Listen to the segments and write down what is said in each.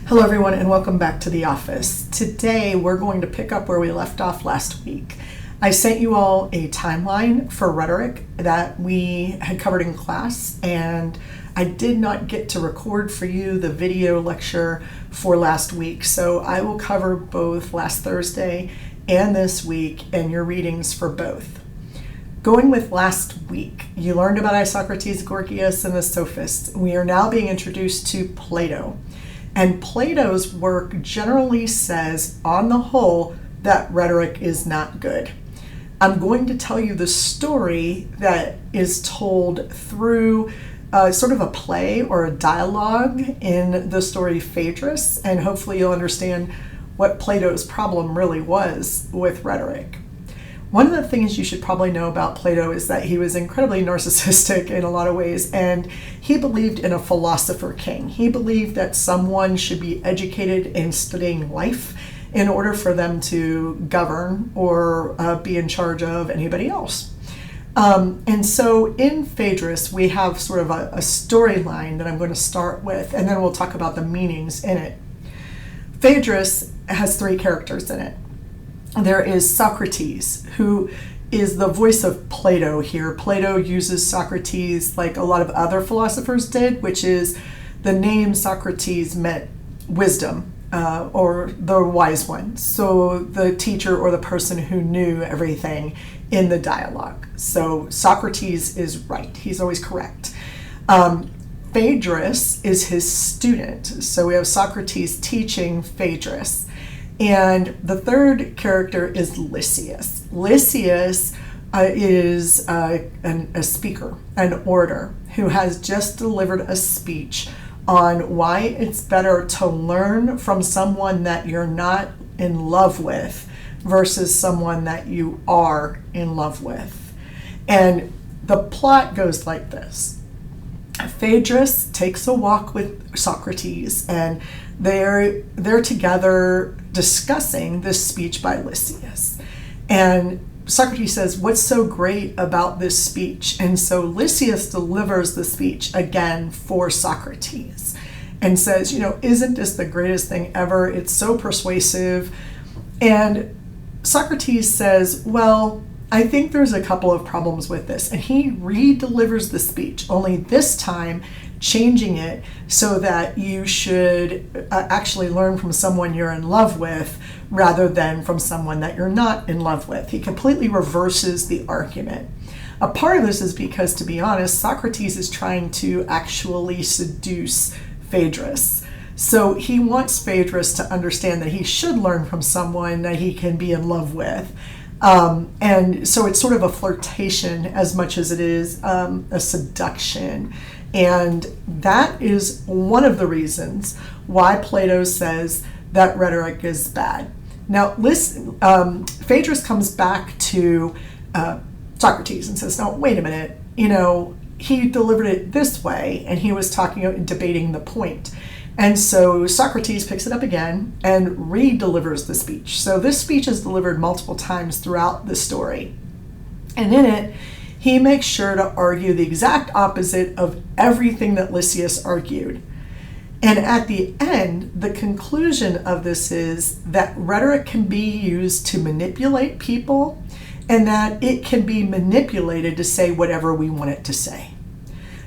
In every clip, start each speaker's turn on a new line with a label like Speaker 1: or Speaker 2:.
Speaker 1: Hello everyone and welcome back to the office. Today we're going to pick up where we left off last week. I sent you all a timeline for rhetoric that we had covered in class, and I did not get to record for you the video lecture for last week, so I will cover both last Thursday and this week and your readings for both. Going with last week, you learned about Isocrates, Gorgias, and the Sophists. We are now being introduced to Plato. And Plato's work generally says, on the whole, that rhetoric is not good. I'm going to tell you the story that is told through sort of a play or a dialogue in the story Phaedrus, and hopefully you'll understand what Plato's problem really was with rhetoric. One of the things you should probably know about Plato is that he was incredibly narcissistic in a lot of ways, and he believed in a philosopher king. He believed that someone should be educated in studying life in order for them to govern or be in charge of anybody else. And so in Phaedrus, we have sort of a storyline that I'm going to start with, and then we'll talk about the meanings in it. Phaedrus has three characters in it. There is Socrates, who is the voice of Plato here. Plato uses Socrates like a lot of other philosophers did, which is the name Socrates meant wisdom, or the wise one. So the teacher or the person who knew everything in the dialogue. So Socrates is right. He's always correct. Phaedrus is his student. So we have Socrates teaching Phaedrus. And the third character is Lysias. Lysias is a speaker, an orator, who has just delivered a speech on why it's better to learn from someone that you're not in love with versus someone that you are in love with. And the plot goes like this. Phaedrus takes a walk with Socrates, and they're together discussing this speech by Lysias. And Socrates says, "What's so great about this speech?" And so Lysias delivers the speech again for Socrates and says, "Isn't this the greatest thing ever? It's so persuasive." And Socrates says, "Well, I think there's a couple of problems with this." And he re-delivers the speech, only this time changing it so that you should actually learn from someone you're in love with rather than from someone that you're not in love with. He completely reverses the argument. A part of this is because, to be honest, Socrates is trying to actually seduce Phaedrus. So he wants Phaedrus to understand that he should learn from someone that he can be in love with. And so it's sort of a flirtation as much as it is a seduction. And that is one of the reasons why Plato says that rhetoric is bad. Now, Phaedrus comes back to Socrates and says, "No, wait a minute. He delivered it this way, and he was debating the point." And so Socrates picks it up again and re-delivers the speech. So this speech is delivered multiple times throughout the story. And in it, he makes sure to argue the exact opposite of everything that Lysias argued. And at the end, the conclusion of this is that rhetoric can be used to manipulate people, and that it can be manipulated to say whatever we want it to say.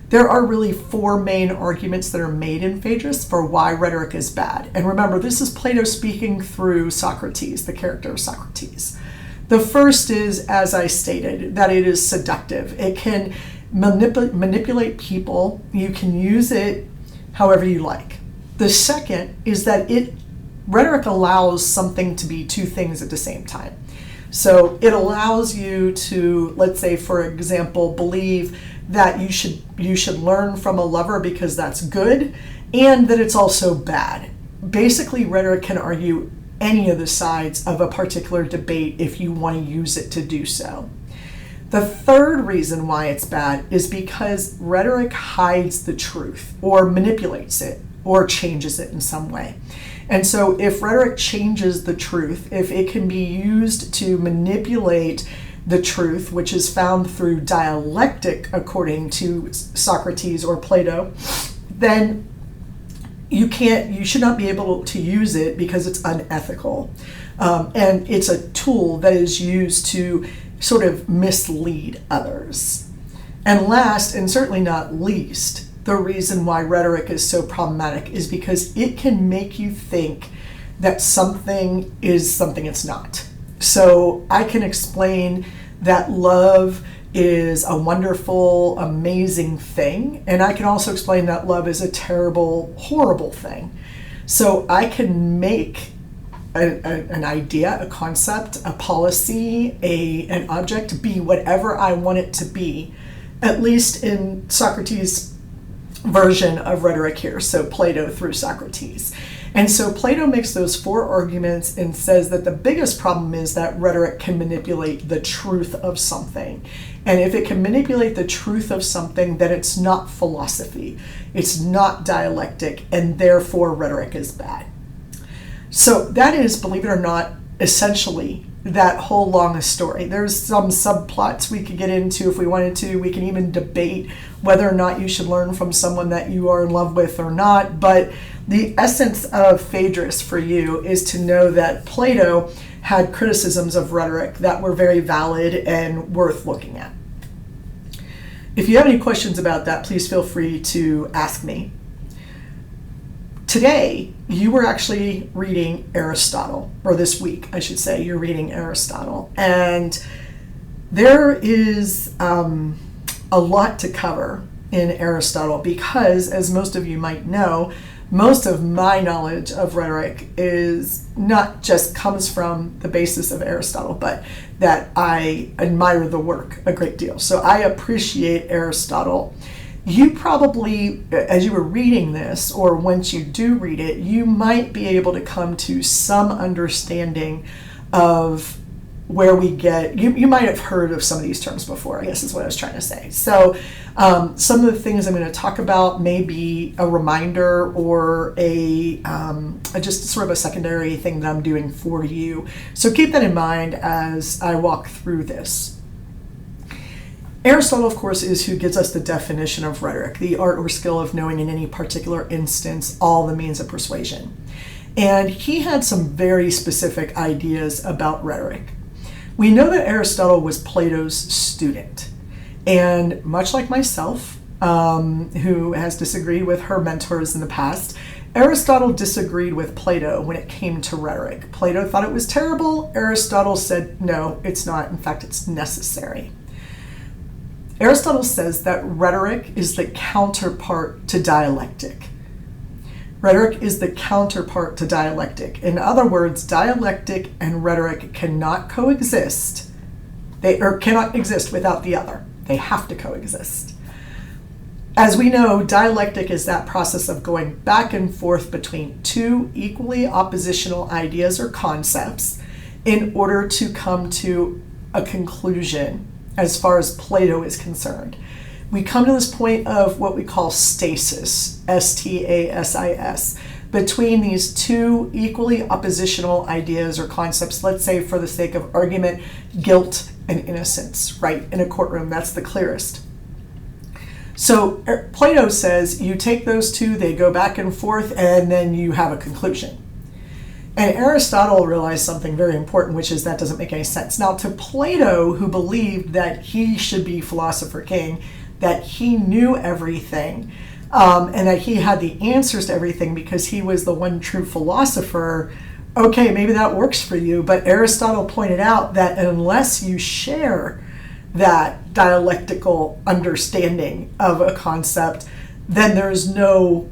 Speaker 1: There are really four main arguments that are made in Phaedrus for why rhetoric is bad. And remember, this is Plato speaking through Socrates, the character of Socrates. The first is, as I stated, that it is seductive. It can manipulate people. You can use it however you like. The second is that rhetoric allows something to be two things at the same time. So it allows you to, let's say, for example, believe that you should learn from a lover because that's good, and that it's also bad. Basically, rhetoric can argue any of the sides of a particular debate if you want to use it to do so. The third reason why it's bad is because rhetoric hides the truth or manipulates it or changes it in some way. And so if rhetoric changes the truth, if it can be used to manipulate the truth, which is found through dialectic according to Socrates or Plato, then you should not be able to use it because it's unethical. And it's a tool that is used to sort of mislead others. And last, and certainly not least, the reason why rhetoric is so problematic is because it can make you think that something is something it's not. So I can explain that love is a wonderful, amazing thing, and I can also explain that love is a terrible, horrible thing. So I can make an idea, a concept, a policy, an object be whatever I want it to be, at least in Socrates' version of rhetoric here, so Plato through Socrates. And so Plato makes those 4 arguments and says that the biggest problem is that rhetoric can manipulate the truth of something. And if it can manipulate the truth of something, then it's not philosophy, it's not dialectic, and therefore rhetoric is bad. So that is, believe it or not, essentially that whole long story. There's some subplots we could get into if we wanted to. We can even debate whether or not you should learn from someone that you are in love with or not. But the essence of Phaedrus for you is to know that Plato had criticisms of rhetoric that were very valid and worth looking at. If you have any questions about that, please feel free to ask me. Today, you were actually reading Aristotle, or this week, I should say, you're reading Aristotle. And there is a lot to cover in Aristotle because, as most of you might know, most of my knowledge of rhetoric is not just comes from the basis of Aristotle, but that I admire the work a great deal. So I appreciate Aristotle. You probably, as you were reading this, or once you do read it, you might be able to come to some understanding of where we get, you might have heard of some of these terms before, I guess is what I was trying to say. So some of the things I'm going to talk about may be a reminder or a just sort of a secondary thing that I'm doing for you. So keep that in mind as I walk through this. Aristotle, of course, is who gives us the definition of rhetoric, the art or skill of knowing in any particular instance all the means of persuasion. And he had some very specific ideas about rhetoric. We know that Aristotle was Plato's student. And much like myself, who has disagreed with her mentors in the past, Aristotle disagreed with Plato when it came to rhetoric. Plato thought it was terrible. Aristotle said, no, it's not. In fact, it's necessary. Aristotle says that rhetoric is the counterpart to dialectic. Rhetoric is the counterpart to dialectic. In other words, dialectic and rhetoric cannot coexist. They cannot exist without the other. They have to coexist. As we know, dialectic is that process of going back and forth between 2 equally oppositional ideas or concepts in order to come to a conclusion as far as Plato is concerned. We come to this point of what we call stasis, S-T-A-S-I-S, between these 2 equally oppositional ideas or concepts. Let's say, for the sake of argument, guilt and innocence, right? In a courtroom, that's the clearest. So Plato says you take those 2, they go back and forth, and then you have a conclusion. And Aristotle realized something very important, which is that doesn't make any sense. Now, to Plato, who believed that he should be philosopher king, that he knew everything, and that he had the answers to everything because he was the one true philosopher, okay, maybe that works for you. But Aristotle pointed out that unless you share that dialectical understanding of a concept, then there's no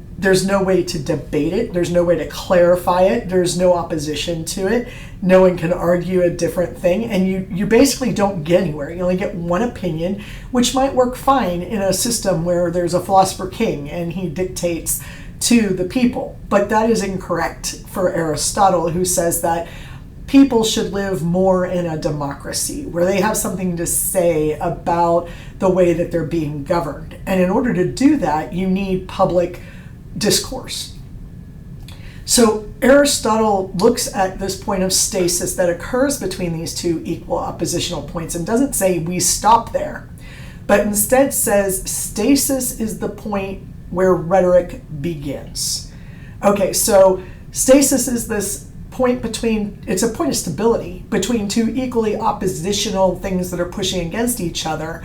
Speaker 1: way to debate it. There's no way to clarify it. There's no opposition to it. No one can argue a different thing. And you basically don't get anywhere. You only get one opinion, which might work fine in a system where there's a philosopher king and he dictates to the people. But that is incorrect for Aristotle, who says that people should live more in a democracy where they have something to say about the way that they're being governed. And in order to do that, you need public discourse. So Aristotle looks at this point of stasis that occurs between these 2 equal oppositional points and doesn't say we stop there, but instead says stasis is the point where rhetoric begins. Okay, so stasis is this point between, it's a point of stability between two equally oppositional things that are pushing against each other.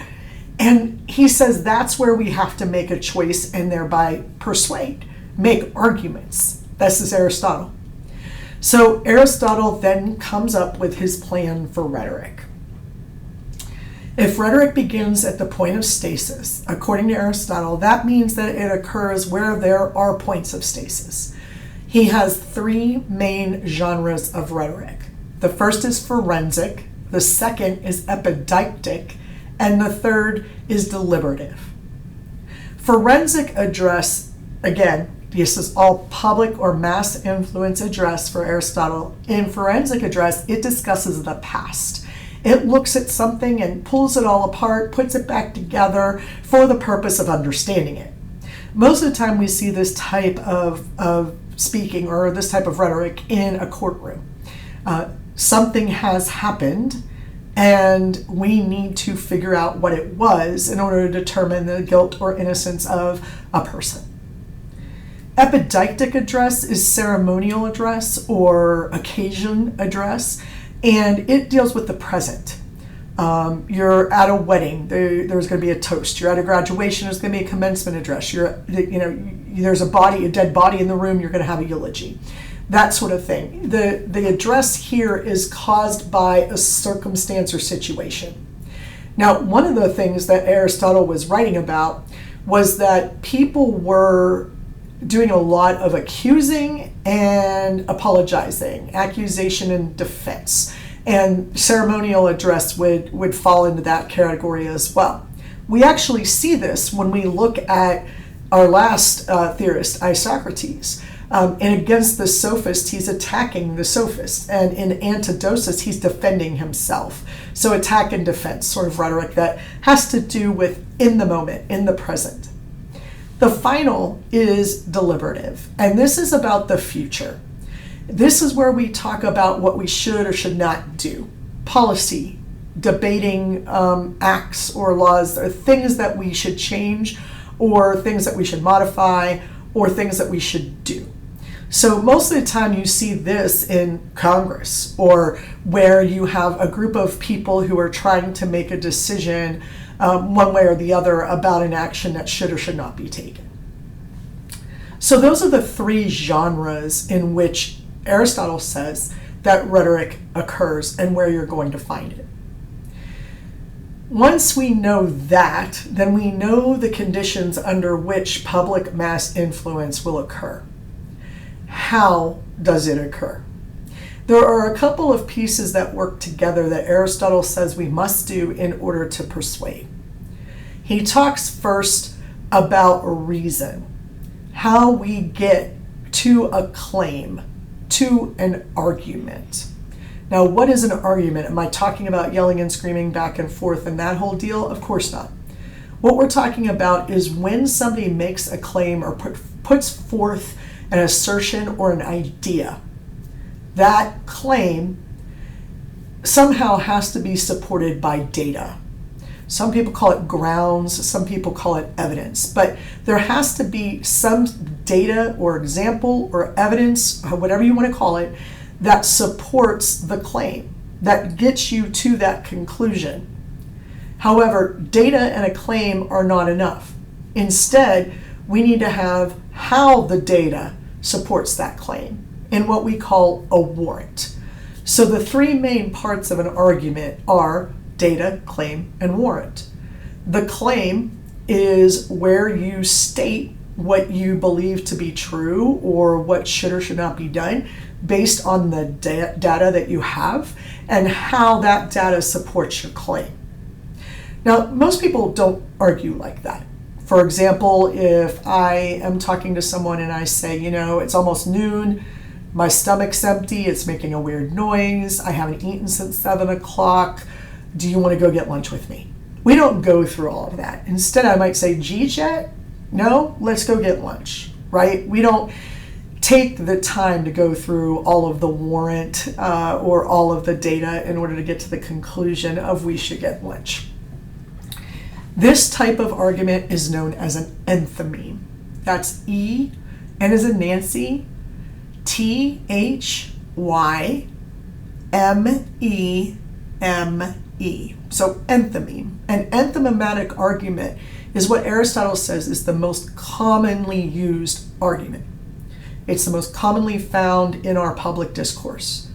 Speaker 1: And he says that's where we have to make a choice and thereby persuade, make arguments. This is Aristotle. So Aristotle then comes up with his plan for rhetoric. If rhetoric begins at the point of stasis, according to Aristotle, that means that it occurs where there are points of stasis. He has three main genres of rhetoric. The first is forensic, the second is epideictic, and the third is deliberative. Forensic address, again, this is all public or mass influence address for Aristotle. In forensic address, it discusses the past. It looks at something and pulls it all apart, puts it back together for the purpose of understanding it. Most of the time we see this type of speaking or this type of rhetoric in a courtroom. Something has happened and we need to figure out what it was in order to determine the guilt or innocence of a person. Epideictic address is ceremonial address or occasion address, and it deals with the present. You're at a wedding, there's going to be a toast. You're at a graduation, there's going to be a commencement address. There's a dead body in the room, you're going to have a eulogy. That sort of thing. The address here is caused by a circumstance or situation. Now, one of the things that Aristotle was writing about was that people were doing a lot of accusing and apologizing, accusation and defense. And ceremonial address would fall into that category as well. We actually see this when we look at our last theorist, Isocrates. And against the sophist, he's attacking the sophist. And in Antidosis, he's defending himself. So attack and defense, sort of rhetoric that has to do with in the moment, in the present. The final is deliberative, and this is about the future. This is where we talk about what we should or should not do. Policy, debating acts or laws, or things that we should change, or things that we should modify, or things that we should do. So most of the time you see this in Congress, or where you have a group of people who are trying to make a decision one way or the other about an action that should or should not be taken. So those are the three genres in which Aristotle says that rhetoric occurs and where you're going to find it. Once we know that, then we know the conditions under which public mass influence will occur. How does it occur? There are a couple of pieces that work together that Aristotle says we must do in order to persuade. He talks first about reason, how we get to a claim, to an argument. Now, what is an argument? Am I talking about yelling and screaming back and forth and that whole deal? Of course not. What we're talking about is when somebody makes a claim or puts forth an assertion or an idea. That claim somehow has to be supported by data. Some people call it grounds, some people call it evidence, but there has to be some data or example or evidence, or whatever you want to call it, that supports the claim, that gets you to that conclusion. However, data and a claim are not enough. Instead, we need to have how the data supports that claim in what we call a warrant. So the three main parts of an argument are data, claim, and warrant. The claim is where you state what you believe to be true or what should or should not be done based on the data that you have and how that data supports your claim. Now, most people don't argue like that. For example, if I am talking to someone and I say, it's almost noon, my stomach's empty, it's making a weird noise, I haven't eaten since 7 o'clock, do you want to go get lunch with me? We don't go through all of that. Instead, I might say, gee, Jet, no, let's go get lunch, right? We don't take the time to go through all of the warrant or all of the data in order to get to the conclusion of we should get lunch. This type of argument is known as an enthymeme. That's E N is in Nancy, Thymeme. So enthymeme. An enthymematic argument is what Aristotle says is the most commonly used argument. It's the most commonly found in our public discourse.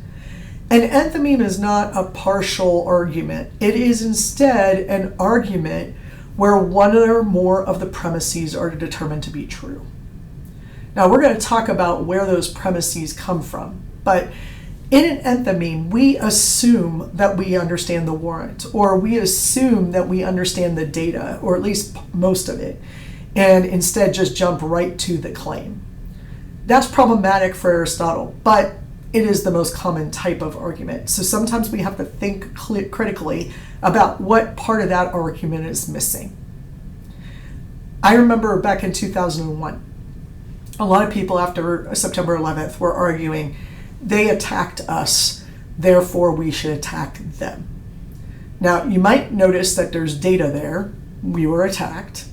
Speaker 1: An enthymeme is not a partial argument. It is instead an argument where one or more of the premises are determined to be true. Now, we're going to talk about where those premises come from, but in an enthymeme, we assume that we understand the warrant, or we assume that we understand the data, or at least most of it, and instead just jump right to the claim. That's problematic for Aristotle, but it is the most common type of argument. So sometimes we have to think critically about what part of that argument is missing. I remember back in 2001, a lot of people after September 11th were arguing, they attacked us, therefore we should attack them. Now, you might notice that there's data there. We were attacked.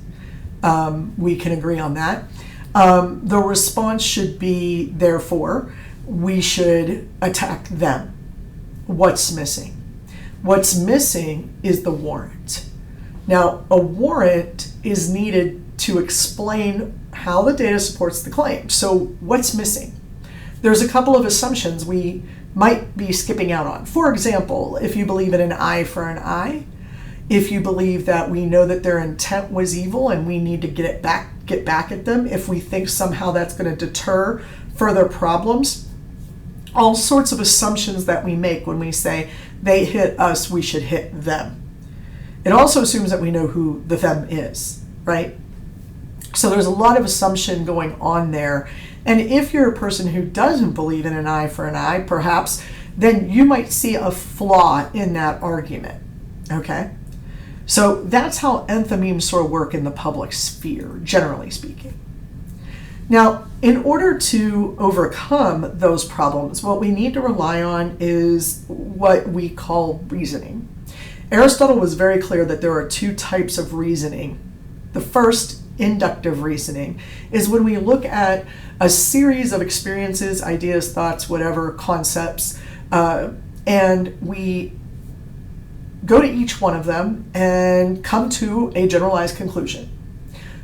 Speaker 1: We can agree on that. The response should be, therefore, we should attack them. What's missing? What's missing is the warrant. Now, a warrant is needed to explain how the data supports the claim. So what's missing? There's a couple of assumptions we might be skipping out on. For example, if you believe in an eye for an eye, if you believe that we know that their intent was evil and we need to get back at them, if we think somehow that's going to deter further problems, all sorts of assumptions that we make when we say they hit us, we should hit them. It also assumes that we know who the them is, right? So there's a lot of assumption going on there. And if you're a person who doesn't believe in an eye for an eye, perhaps, then you might see a flaw in that argument, okay? So that's how enthymemes sort of work in the public sphere, generally speaking. Now, in order to overcome those problems, what we need to rely on is what we call reasoning. Aristotle was very clear that there are two types of reasoning. The first, inductive reasoning, is when we look at a series of experiences, ideas, thoughts, whatever, concepts, and we go to each one of them and come to a generalized conclusion.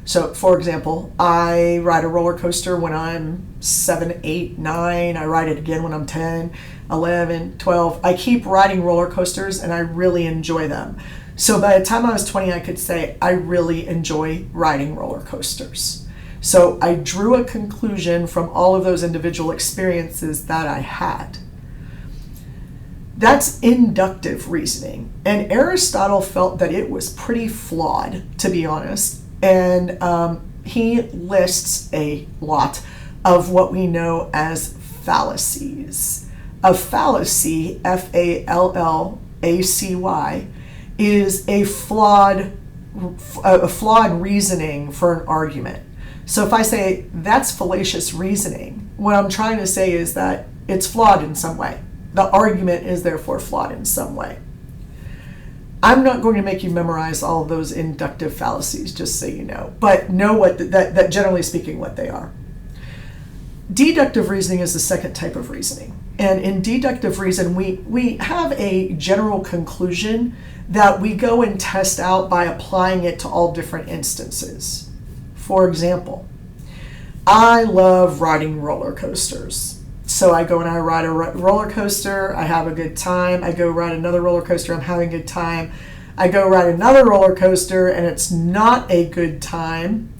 Speaker 1: So, for example, I ride a roller coaster when I'm 7, 8, 9. I ride it again when I'm 10, 11, 12. I keep riding roller coasters and I really enjoy them. So by the time I was 20, I could say I really enjoy riding roller coasters. So I drew a conclusion from all of those individual experiences that I had. That's inductive reasoning. And Aristotle felt that it was pretty flawed, to be honest. And he lists a lot of what we know as fallacies. A fallacy, Fallacy, is a flawed reasoning for an argument. So if I say that's fallacious reasoning, what I'm trying to say is that it's flawed in some way. The argument is therefore flawed in some way. I'm not going to make you memorize all of those inductive fallacies, just so you know, but know what that generally speaking what they are. Deductive reasoning is the second type of reasoning. And in deductive reason, we have a general conclusion that we go and test out by applying it to all different instances. For example, I love riding roller coasters. So I go and I ride a roller coaster, I have a good time. I go ride another roller coaster, I'm having a good time. I go ride another roller coaster and it's not a good time.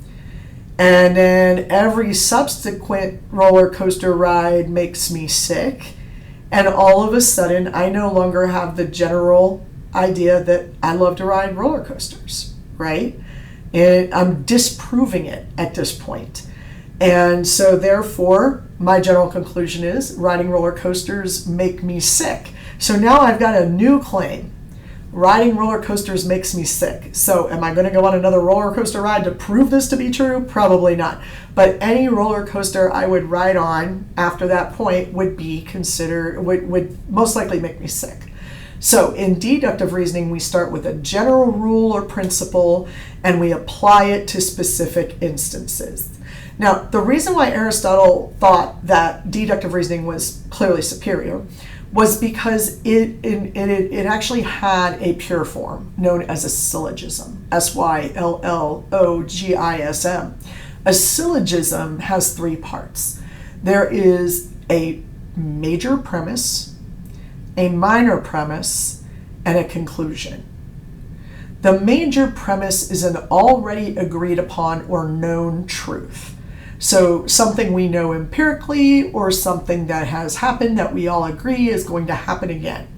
Speaker 1: And then every subsequent roller coaster ride makes me sick. And all of a sudden, I no longer have the general idea that I love to ride roller coasters, right? And I'm disproving it at this point. And so therefore, my general conclusion is riding roller coasters make me sick. So now I've got a new claim. Riding roller coasters makes me sick. So am I going to go on another roller coaster ride to prove this to be true? Probably not. But any roller coaster I would ride on after that point would be considered, would most likely make me sick. So in deductive reasoning, we start with a general rule or principle and we apply it to specific instances. Now, the reason why Aristotle thought that deductive reasoning was clearly superior was because it actually had a pure form known as a syllogism, syllogism. A syllogism has three parts. There is a major premise, a minor premise, and a conclusion. The major premise is an already agreed upon or known truth. So something we know empirically or something that has happened that we all agree is going to happen again.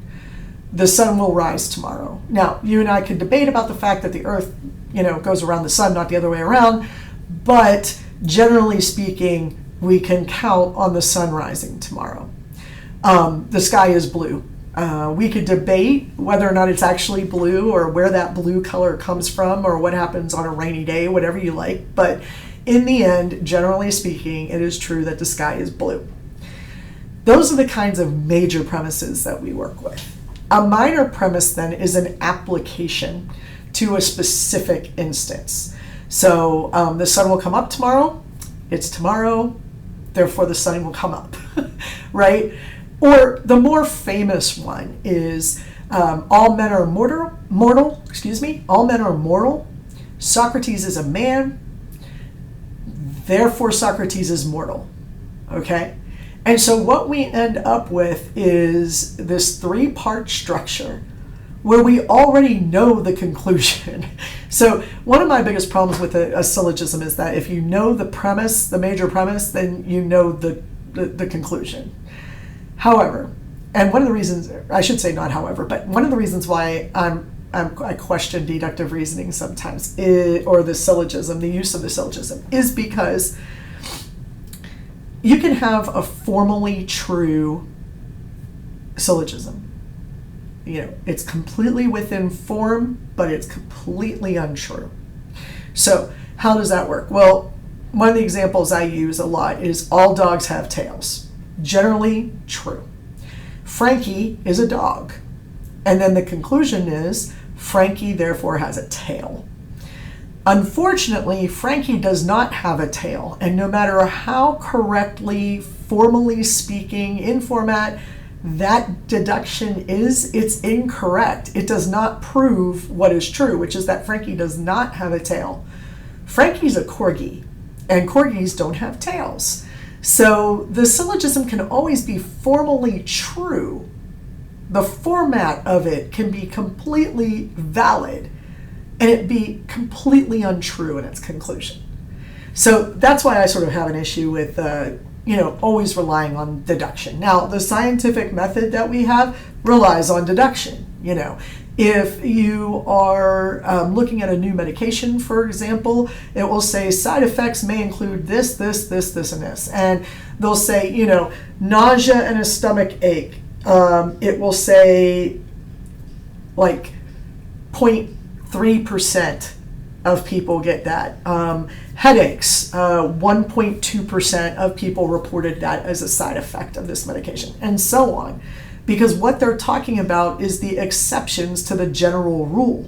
Speaker 1: The sun will rise tomorrow. Now, you and I could debate about the fact that the earth, goes around the sun, not the other way around, but generally speaking, we can count on the sun rising tomorrow. The sky is blue. We could debate whether or not it's actually blue or where that blue color comes from or what happens on a rainy day, whatever you like. But in the end, generally speaking, it is true that the sky is blue. Those are the kinds of major premises that we work with. A minor premise then is an application to a specific instance. So the sun will come up tomorrow. It's tomorrow, therefore the sun will come up, right? Or the more famous one is all men are mortal. All men are mortal. Socrates is a man. Therefore, Socrates is mortal. Okay? And so what we end up with is this three-part structure where we already know the conclusion. So one of my biggest problems with a syllogism is that if you know the premise, the major premise, then you know the conclusion. However, and one of the reasons, I should say not however, but one of the reasons why I question deductive reasoning sometimes, or the syllogism, the use of the syllogism, is because you can have a formally true syllogism. It's completely within form, but it's completely untrue. So how does that work? Well, one of the examples I use a lot is all dogs have tails. Generally true. Frankie is a dog. And then the conclusion is Frankie therefore has a tail. Unfortunately, Frankie does not have a tail. And no matter how correctly, formally speaking, in format, that deduction is, it's incorrect. It does not prove what is true, which is that Frankie does not have a tail. Frankie's a corgi, and corgis don't have tails. So the syllogism can always be formally true. The format of it can be completely valid, and it be completely untrue in its conclusion. So that's why I sort of have an issue with always relying on deduction. Now, the scientific method that we have relies on deduction. If you are looking at a new medication, for example, it will say side effects may include this, this, this, this, and this. And they'll say, nausea and a stomach ache. It will say like 0.3% of people get that. Headaches, 1.2% of people reported that as a side effect of this medication, and so on. Because what they're talking about is the exceptions to the general rule.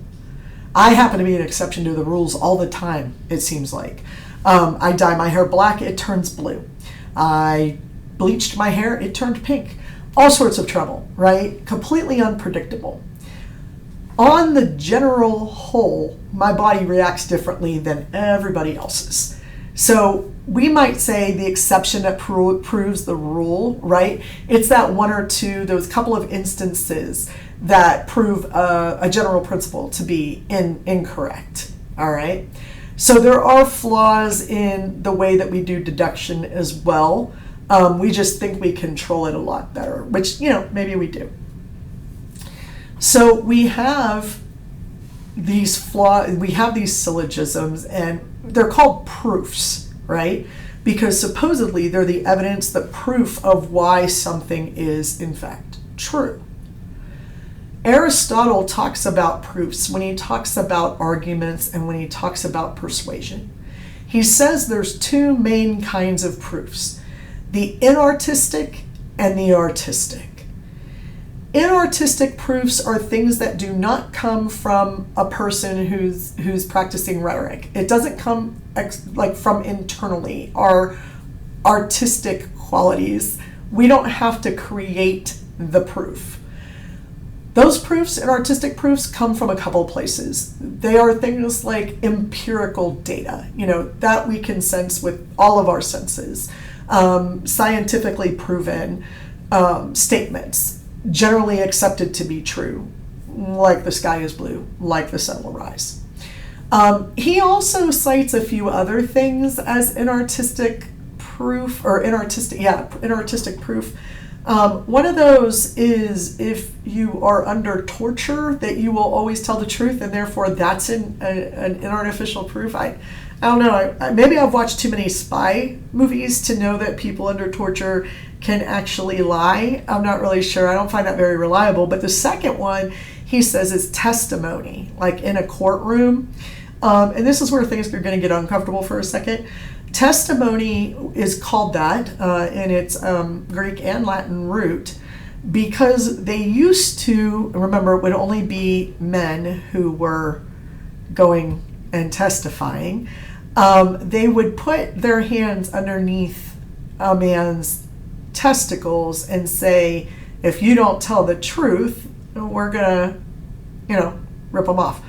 Speaker 1: I happen to be an exception to the rules all the time, it seems like. I dye my hair black, it turns blue. I bleached my hair, it turned pink. All sorts of trouble, right? Completely unpredictable. On the general whole, my body reacts differently than everybody else's. So we might say the exception that proves the rule, right? It's that one or two, those couple of instances that prove a general principle to be incorrect, all right? So there are flaws in the way that we do deduction as well. We just think we control it a lot better, which, maybe we do. So we have these syllogisms, and they're called proofs, right? Because supposedly they're the evidence, the proof of why something is in fact true. Aristotle talks about proofs when he talks about arguments and when he talks about persuasion. He says there's two main kinds of proofs, the inartistic and the artistic. Inartistic proofs are things that do not come from a person who's practicing rhetoric. It doesn't come from internally. Our artistic qualities, we don't have to create the proof. Those proofs and artistic proofs come from a couple places. They are things like empirical data, that we can sense with all of our senses, scientifically proven statements, generally accepted to be true, like the sky is blue, like the sun will rise. He also cites a few other things as inartistic proof, or inartistic proof. One of those is if you are under torture, that you will always tell the truth, and therefore that's an inartificial proof. I don't know. Maybe I've watched too many spy movies to know that people under torture can actually lie. I'm not really sure. I don't find that very reliable. But the second one, he says, is testimony, like in a courtroom. And this is where things are going to get uncomfortable for a second. Testimony is called that in its Greek and Latin root because they used to, remember, it would only be men who were going and testifying. They would put their hands underneath a man's testicles and say, if you don't tell the truth, we're going to, rip them off.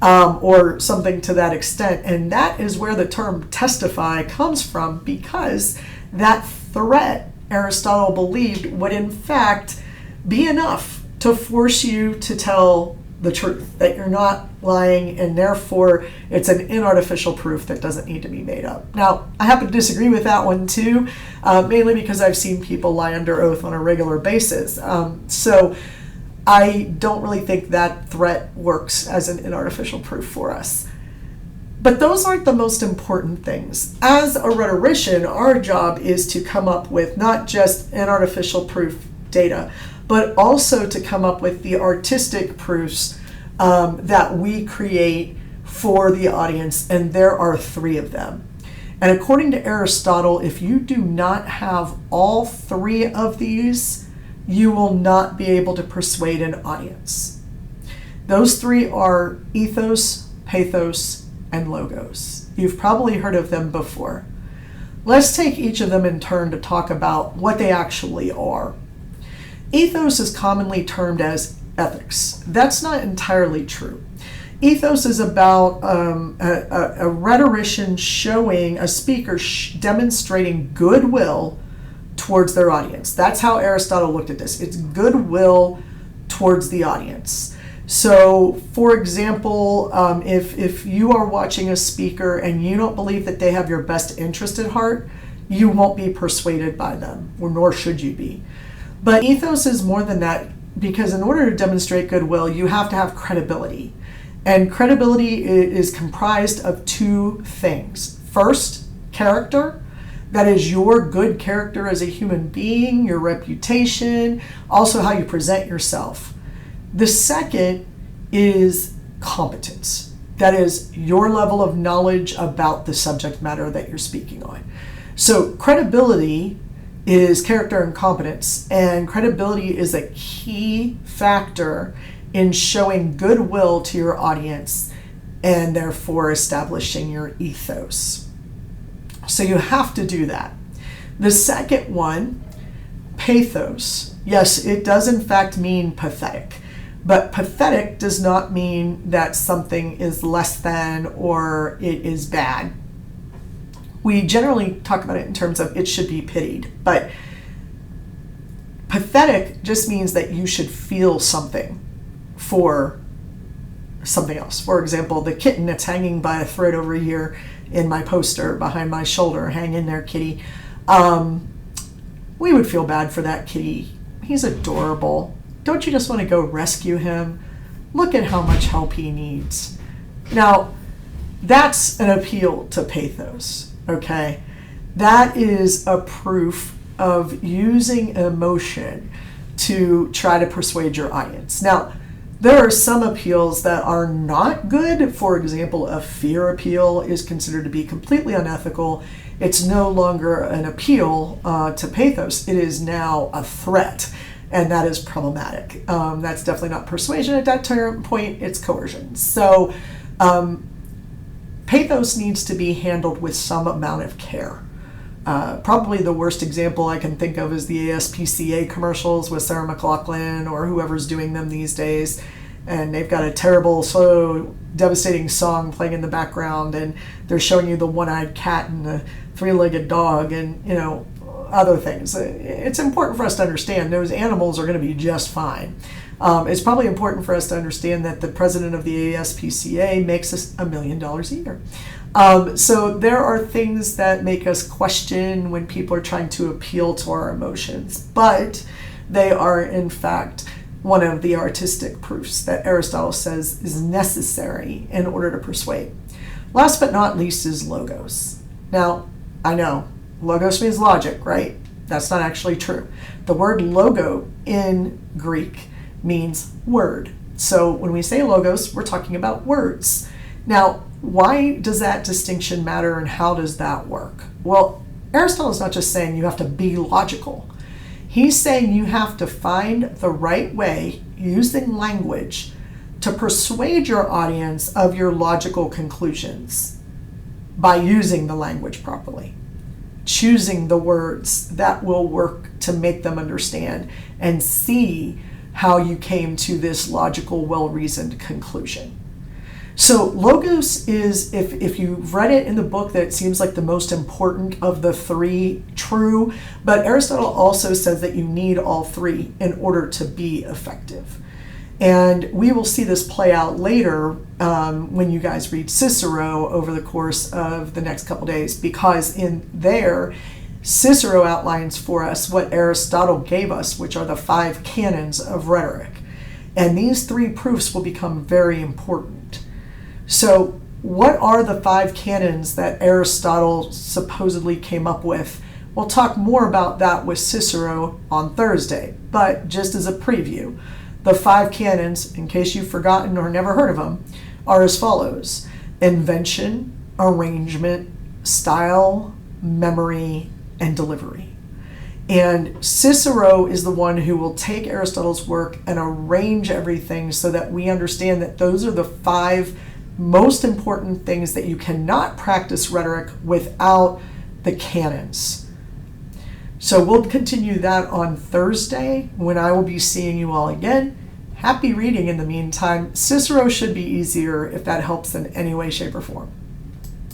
Speaker 1: Or something to that extent. And that is where the term testify comes from, because that threat, Aristotle believed, would in fact be enough to force you to tell the truth, that you're not lying, and therefore it's an inartificial proof that doesn't need to be made up. Now, I happen to disagree with that one too, mainly because I've seen people lie under oath on a regular basis. So I don't really think that threat works as an inartificial proof for us. But those aren't the most important things. As a rhetorician, our job is to come up with not just inartificial proof data, but also to come up with the artistic proofs that we create for the audience, and there are 3 of them. And according to Aristotle, if you do not have all 3 of these, you will not be able to persuade an audience. Those 3 are ethos, pathos, and logos. You've probably heard of them before. Let's take each of them in turn to talk about what they actually are. Ethos is commonly termed as ethics. That's not entirely true. Ethos is about a rhetorician showing, a speaker demonstrating goodwill towards their audience. That's how Aristotle looked at this. It's goodwill towards the audience. So, for example, if you are watching a speaker and you don't believe that they have your best interest at heart, you won't be persuaded by them, or nor should you be. But ethos is more than that, because in order to demonstrate goodwill, you have to have credibility. And credibility is comprised of 2 things. First, character. That is your good character as a human being, your reputation, also how you present yourself. The second is competence. That is your level of knowledge about the subject matter that you're speaking on. So credibility is character and competence, and credibility is a key factor in showing goodwill to your audience and therefore establishing your ethos. So you have to do that. The second one, pathos. Yes, it does in fact mean pathetic, but pathetic does not mean that something is less than or it is bad. We generally talk about it in terms of it should be pitied, but pathetic just means that you should feel something for something else. For example, the kitten that's hanging by a thread over here in my poster behind my shoulder, hang in there, kitty. We would feel bad for that kitty. He's adorable. Don't you just want to go rescue him? Look at how much help he needs. Now, that's an appeal to pathos, okay? That is a proof of using emotion to try to persuade your audience. Now, there are some appeals that are not good. For example, a fear appeal is considered to be completely unethical. It's no longer an appeal to pathos. It is now a threat. and that is problematic. That's definitely not persuasion at that point, it's coercion. So pathos needs to be handled with some amount of care. Probably the worst example I can think of is the ASPCA commercials with Sarah McLachlan or whoever's doing them these days. And they've got a terrible, slow, devastating song playing in the background, and they're showing you the one-eyed cat and the three-legged dog and, other things. It's important for us to understand those animals are going to be just fine. It's probably important for us to understand that the president of the ASPCA makes us $1 million a year. So there are things that make us question when people are trying to appeal to our emotions, but they are in fact one of the artistic proofs that Aristotle says is necessary in order to persuade. Last but not least is logos. Now, I know, logos means logic, right? That's not actually true. The word logo in Greek means word. So when we say logos, we're talking about words. Now, why does that distinction matter and how does that work? Well, Aristotle is not just saying you have to be logical. He's saying you have to find the right way, using language, to persuade your audience of your logical conclusions by using the language properly, choosing the words that will work to make them understand and see how you came to this logical, well-reasoned conclusion. So logos is, if you've read it in the book, that it seems like the most important of the three, true, but Aristotle also says that you need all three in order to be effective. And we will see this play out later when you guys read Cicero over the course of the next couple days, because in there, Cicero outlines for us what Aristotle gave us, which are the 5 canons of rhetoric. And these 3 proofs will become very important. So what are the 5 canons that Aristotle supposedly came up with? We'll talk more about that with Cicero on Thursday, but just as a preview, the 5 canons, in case you've forgotten or never heard of them, are as follows: invention, arrangement, style, memory, and delivery. And Cicero is the one who will take Aristotle's work and arrange everything so that we understand that those are the 5 most important things that you cannot practice rhetoric without the canons. So we'll continue that on Thursday when I will be seeing you all again. Happy reading in the meantime. Cicero should be easier if that helps in any way, shape, or form.